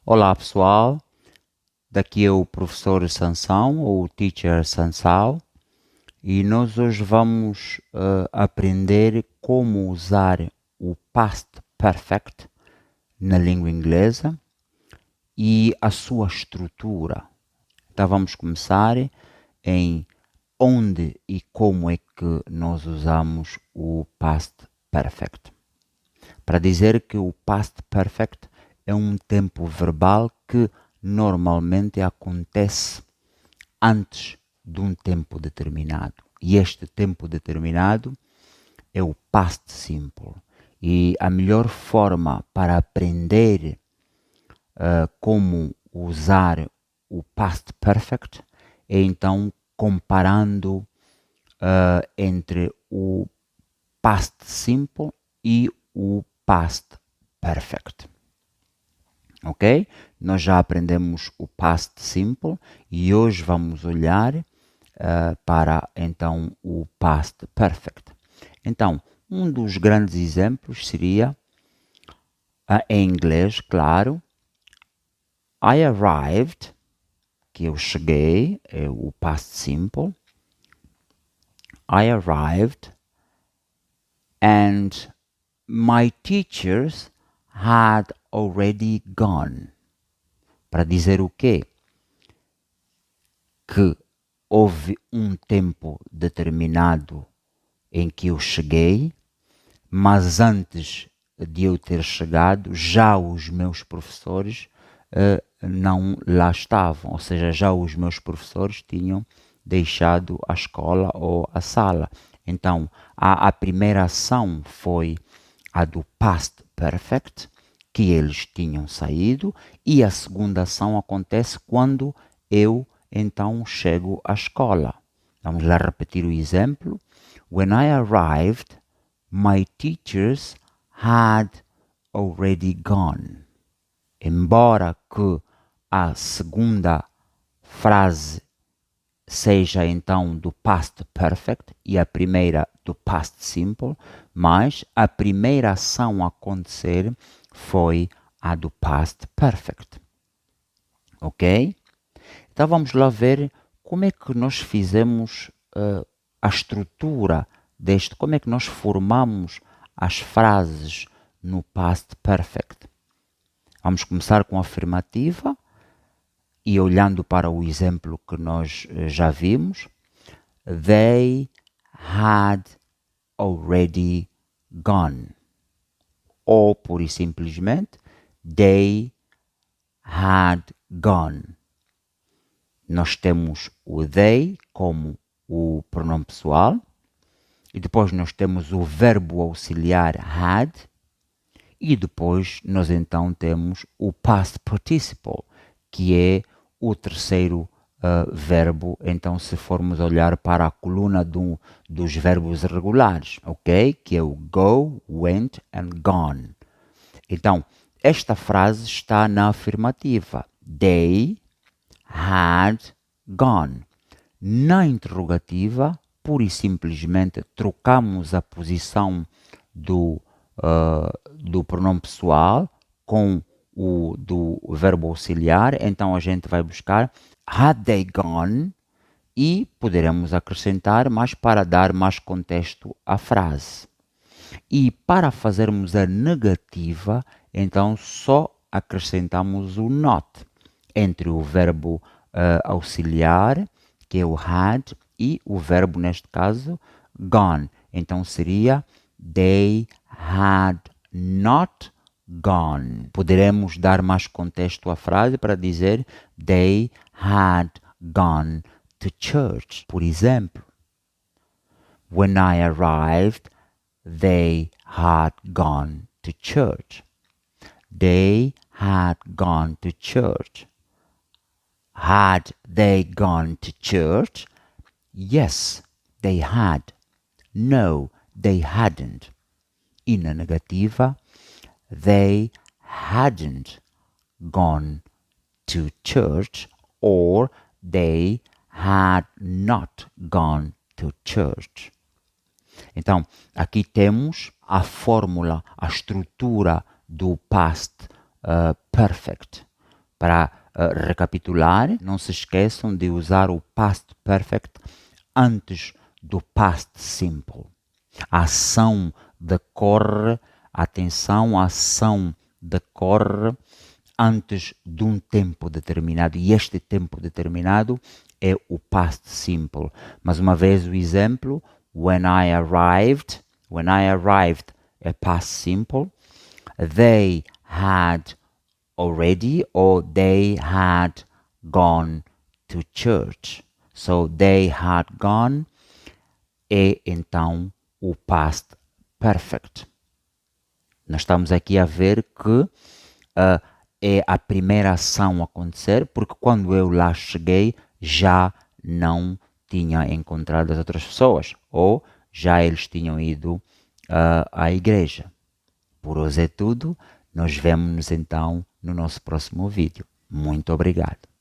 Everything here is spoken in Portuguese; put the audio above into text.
Olá pessoal, daqui é o professor Sansão, ou Teacher Sansão, e nós hoje vamos aprender como usar o Past Perfect na língua inglesa e a sua estrutura. Então vamos começar em onde e como é que nós usamos o Past Perfect. Para dizer que o Past Perfect é um tempo verbal que normalmente acontece antes de um tempo determinado. E este tempo determinado é o Past Simple. E a melhor forma para aprender como usar o Past Perfect é então comparando entre o Past Simple e o Past Perfect. Ok? Nós já aprendemos o Past Simple e hoje vamos olhar para então o Past Perfect. Então, um dos grandes exemplos seria em inglês, claro, I arrived, que eu cheguei, é o Past Simple. I arrived and my teachers had already gone. Para dizer o quê? Que houve um tempo determinado em que eu cheguei, mas antes de eu ter chegado, já os meus professores não lá estavam, ou seja, já os meus professores tinham deixado a escola ou a sala. Então, a primeira ação foi a do Past Perfect, que eles tinham saído, e a segunda ação acontece quando eu então chego à escola. Vamos lá repetir o exemplo. When I arrived, my teachers had already gone. Embora que a segunda frase seja então do Past Perfect e a primeira do Past Simple, mas a primeira ação a acontecer foi a do Past Perfect. Ok? Então vamos lá ver como é que nós fizemos a estrutura deste, como é que nós formamos as frases no Past Perfect. Vamos começar com a afirmativa e olhando para o exemplo que nós já vimos, they had already gone. Ou, pura e simplesmente, they had gone. Nós temos o they como o pronome pessoal e depois nós temos o verbo auxiliar had e depois nós então temos o past participle, que é o terceiro verbo, então se formos olhar para a coluna dos verbos regulares, ok? Que é o go, went and gone. Então, esta frase está na afirmativa. They had gone. Na interrogativa, pura e simplesmente trocamos a posição do pronome pessoal com o do verbo auxiliar, então a gente vai buscar had they gone e poderemos acrescentar mais para dar mais contexto à frase. E para fazermos a negativa, então só acrescentamos o not entre o verbo auxiliar, que é o had, e o verbo, neste caso, gone. Então seria they had not gone. Poderemos dar mais contexto à frase para dizer they had gone to church. Por exemplo, when I arrived, they had gone to church. They had gone to church. Had they gone to church? Yes, they had. No, they hadn't. E na negativa, they hadn't gone to church or they had not gone to church. Então, aqui temos a fórmula, a estrutura do past perfect. Para recapitular, não se esqueçam de usar o past perfect antes do past simple. A ação decorre, atenção, a ação decorre antes de um tempo determinado, e este tempo determinado é o past simple. Mais uma vez o exemplo, when I arrived é past simple, they had already or they had gone to church. So they had gone é então o past perfect. Nós estamos aqui a ver que é a primeira ação a acontecer, porque quando eu lá cheguei já não tinha encontrado as outras pessoas, ou já eles tinham ido à igreja. Por hoje é tudo, nós vemos-nos então no nosso próximo vídeo. Muito obrigado.